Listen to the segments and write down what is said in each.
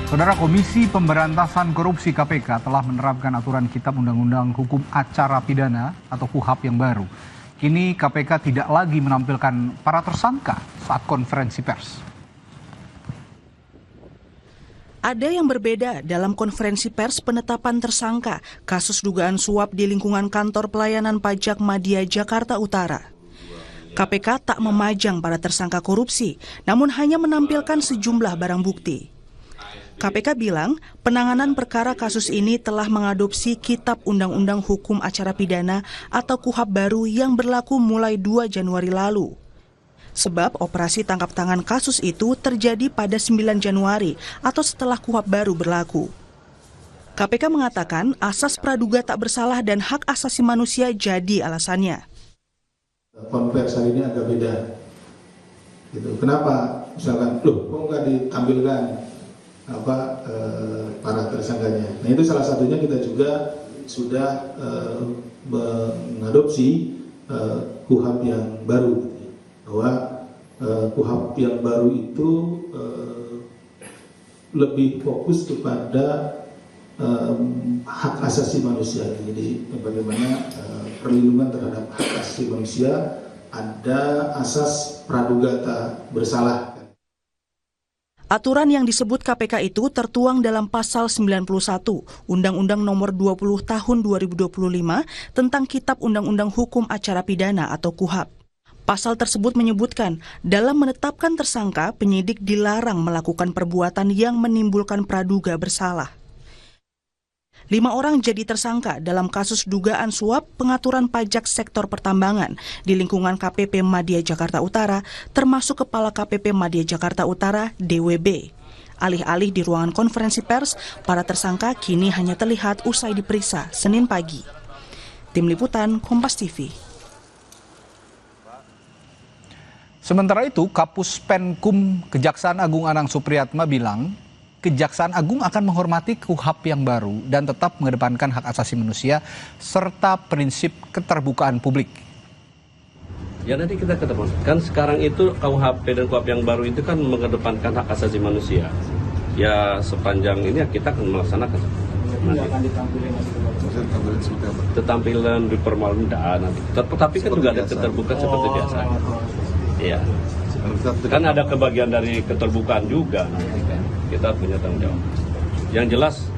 Saudara, Komisi Pemberantasan Korupsi KPK telah menerapkan aturan Kitab Undang-Undang Hukum Acara Pidana atau KUHAP yang baru. Kini KPK tidak lagi menampilkan para tersangka saat konferensi pers. Ada yang berbeda dalam konferensi pers penetapan tersangka kasus dugaan suap di lingkungan kantor pelayanan pajak Madya Jakarta Utara. KPK tak memajang para tersangka korupsi, namun hanya menampilkan sejumlah barang bukti. KPK bilang penanganan perkara kasus ini telah mengadopsi Kitab Undang-Undang Hukum Acara Pidana atau KUHAP baru yang berlaku mulai 2 Januari lalu. Sebab operasi tangkap tangan kasus itu terjadi pada 9 Januari atau setelah KUHAP baru berlaku. KPK mengatakan asas praduga tak bersalah dan hak asasi manusia jadi alasannya. Konversi ini agak beda. Gitu. Kenapa? Misalkan, kok nggak ditampilkan para tersangkanya? Nah, itu salah satunya kita juga sudah mengadopsi KUHAP yang baru. Bahwa KUHAP yang baru itu lebih fokus kepada hak asasi manusia. Jadi bagaimana perlindungan terhadap hak asasi manusia, ada asas praduga tak bersalah. Aturan yang disebut KPK itu tertuang dalam pasal 91 Undang-Undang Nomor 20 Tahun 2025 tentang Kitab Undang-Undang Hukum Acara Pidana atau KUHAP. Pasal tersebut menyebutkan dalam menetapkan tersangka, penyidik dilarang melakukan perbuatan yang menimbulkan praduga bersalah. 5 orang jadi tersangka dalam kasus dugaan suap pengaturan pajak sektor pertambangan di lingkungan KPP Madya Jakarta Utara, termasuk Kepala KPP Madya Jakarta Utara, DWB. Alih-alih di ruangan konferensi pers, para tersangka kini hanya terlihat usai diperiksa Senin pagi. Tim Liputan, Kompas TV. Sementara itu, Kapus Penkum Kejaksaan Agung Anang Supriyatma bilang, Kejaksaan Agung akan menghormati KUHAP yang baru dan tetap mengedepankan hak asasi manusia serta prinsip keterbukaan publik. Ya nanti kita ketemu. Kan sekarang itu KUHP dan KUHAP yang baru itu kan mengedepankan hak asasi manusia. Ya sepanjang ini kita akan melaksanakan. Nanti akan tampilan di permalundan nanti. Tapi kan juga ada keterbukaan seperti biasa. Iya. Kan ada kebagian dari keterbukaan juga nanti kan. Kita punya tanggung jawab. Yang jelas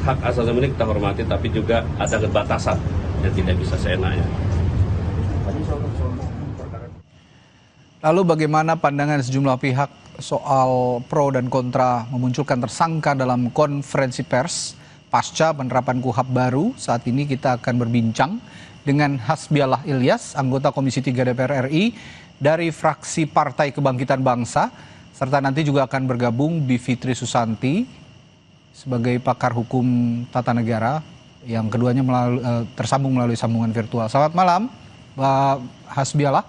hak asasi manusia kita hormati, tapi juga ada batasan yang tidak bisa seenaknya. Lalu bagaimana pandangan sejumlah pihak soal pro dan kontra memunculkan tersangka dalam konferensi pers pasca penerapan KUHAP baru? Saat ini kita akan berbincang dengan Hasbialah Ilyas, anggota Komisi 3 DPR RI dari fraksi Partai Kebangkitan Bangsa, serta nanti juga akan bergabung Bivitri Susanti sebagai pakar hukum tata negara yang keduanya tersambung melalui sambungan virtual. Selamat malam, Pak Hasbialah.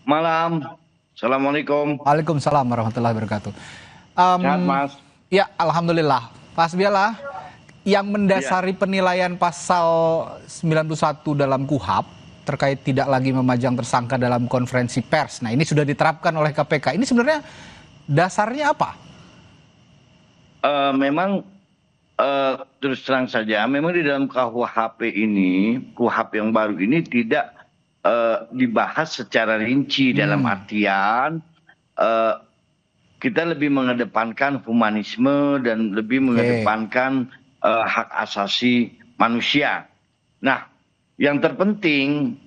Malam, Assalamualaikum. Waalaikumsalam warahmatullahi wabarakatuh. Sehat, Mas. Ya, Alhamdulillah. Pak Hasbialah, yang mendasari penilaian pasal 91 dalam KUHAP terkait tidak lagi memajang tersangka dalam konferensi pers. Nah, ini sudah diterapkan oleh KPK. Ini sebenarnya dasarnya apa? Memang terus terang saja, memang di dalam KUHP ini, KUHP yang baru ini tidak dibahas secara rinci dalam artian kita lebih mengedepankan humanisme dan lebih mengedepankan hak asasi manusia. Nah, yang terpenting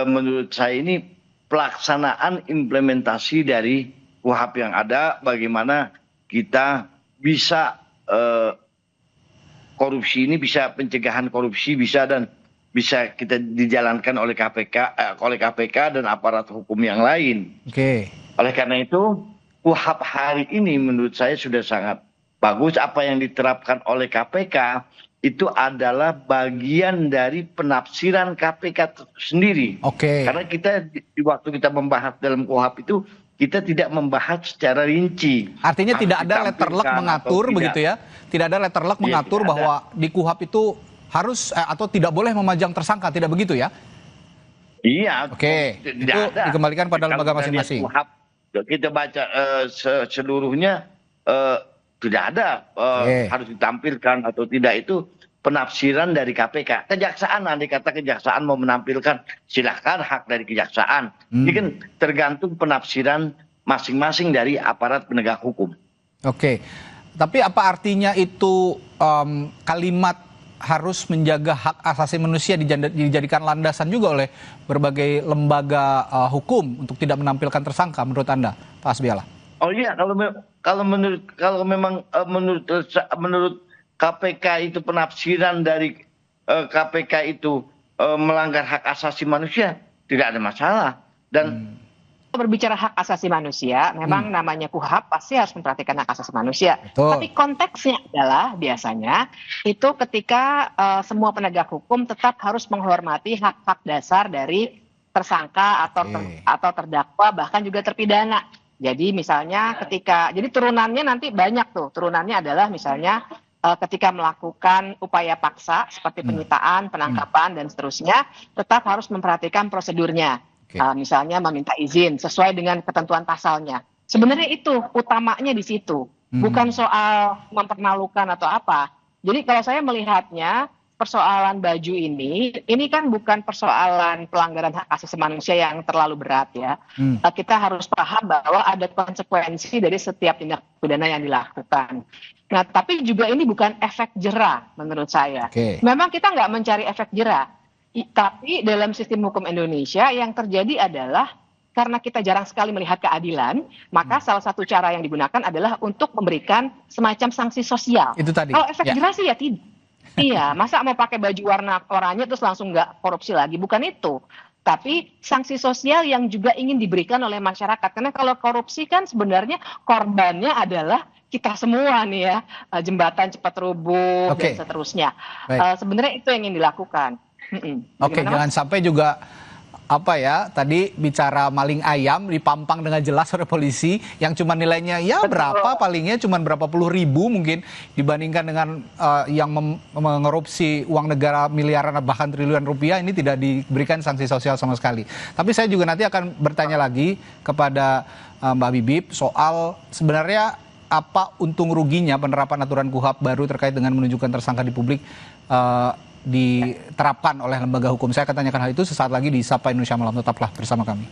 menurut saya ini pelaksanaan implementasi dari KUHAP yang ada, bagaimana kita bisa korupsi ini, bisa pencegahan korupsi bisa dan bisa kita dijalankan oleh KPK dan aparat hukum yang lain. Oleh karena itu KUHAP hari ini menurut saya sudah sangat bagus. Apa yang diterapkan oleh KPK itu adalah bagian dari penafsiran KPK sendiri. Karena kita di waktu kita membahas dalam KUHAP itu kita tidak membahas secara rinci. Artinya tidak ada letterlock mengatur begitu ya? Tidak ada letterlock mengatur bahwa di KUHAP itu harus atau tidak boleh memajang tersangka, tidak begitu ya? Iya. Itu dikembalikan pada lembaga masing-masing. KUHAP kita baca seluruhnya tidak ada harus ditampilkan atau tidak, itu penafsiran dari KPK. Kejaksaan, nanti kata kejaksaan mau menampilkan, silahkan, hak dari kejaksaan. Ini kan tergantung penafsiran masing-masing dari aparat penegak hukum. Oke, tapi apa artinya itu kalimat harus menjaga hak asasi manusia dijadikan landasan juga oleh berbagai lembaga hukum untuk tidak menampilkan tersangka menurut Anda, Pak Hasbiala? Oh iya, kalau memang menurut KPK itu penafsiran dari KPK itu melanggar hak asasi manusia, tidak ada masalah. Dan berbicara hak asasi manusia, memang namanya KUHP pasti harus memperhatikan hak asasi manusia. Betul. Tapi konteksnya adalah biasanya itu ketika semua penegak hukum tetap harus menghormati hak-hak dasar dari tersangka atau terdakwa, bahkan juga terpidana. Jadi misalnya jadi turunannya nanti banyak tuh. Turunannya adalah misalnya ketika melakukan upaya paksa seperti penyitaan, penangkapan, dan seterusnya, tetap harus memperhatikan prosedurnya. Misalnya meminta izin sesuai dengan ketentuan pasalnya. Sebenarnya itu utamanya di situ, bukan soal mempermalukan atau apa. Jadi kalau saya melihatnya persoalan baju ini kan bukan persoalan pelanggaran hak asasi manusia yang terlalu berat ya. Kita harus paham bahwa ada konsekuensi dari setiap tindak pidana yang dilakukan. Nah, tapi juga ini bukan efek jera menurut saya. Memang kita nggak mencari efek jera. Tapi dalam sistem hukum Indonesia yang terjadi adalah karena kita jarang sekali melihat keadilan, maka salah satu cara yang digunakan adalah untuk memberikan semacam sanksi sosial. Itu tadi. Kalau efek jerah sih ya tidak. Iya, masa mau pakai baju warna oranye terus langsung nggak korupsi lagi? Bukan itu. Tapi sanksi sosial yang juga ingin diberikan oleh masyarakat. Karena kalau korupsi kan sebenarnya korbannya adalah kita semua nih ya. Jembatan cepat rubuh dan seterusnya. Sebenarnya itu yang ingin dilakukan. Oke, jangan sampai juga tadi bicara maling ayam dipampang dengan jelas oleh polisi yang cuma nilainya berapa, palingnya cuma berapa puluh ribu mungkin dibandingkan dengan yang mengerupsi uang negara miliaran bahkan triliunan rupiah, ini tidak diberikan sanksi sosial sama sekali. Tapi saya juga nanti akan bertanya lagi kepada Mbak Bibip soal sebenarnya apa untung ruginya penerapan aturan KUHP baru terkait dengan menunjukkan tersangka di publik diterapkan oleh lembaga hukum. Saya akan tanyakan hal itu sesaat lagi di Sapa Indonesia Malam. Tetaplah bersama kami.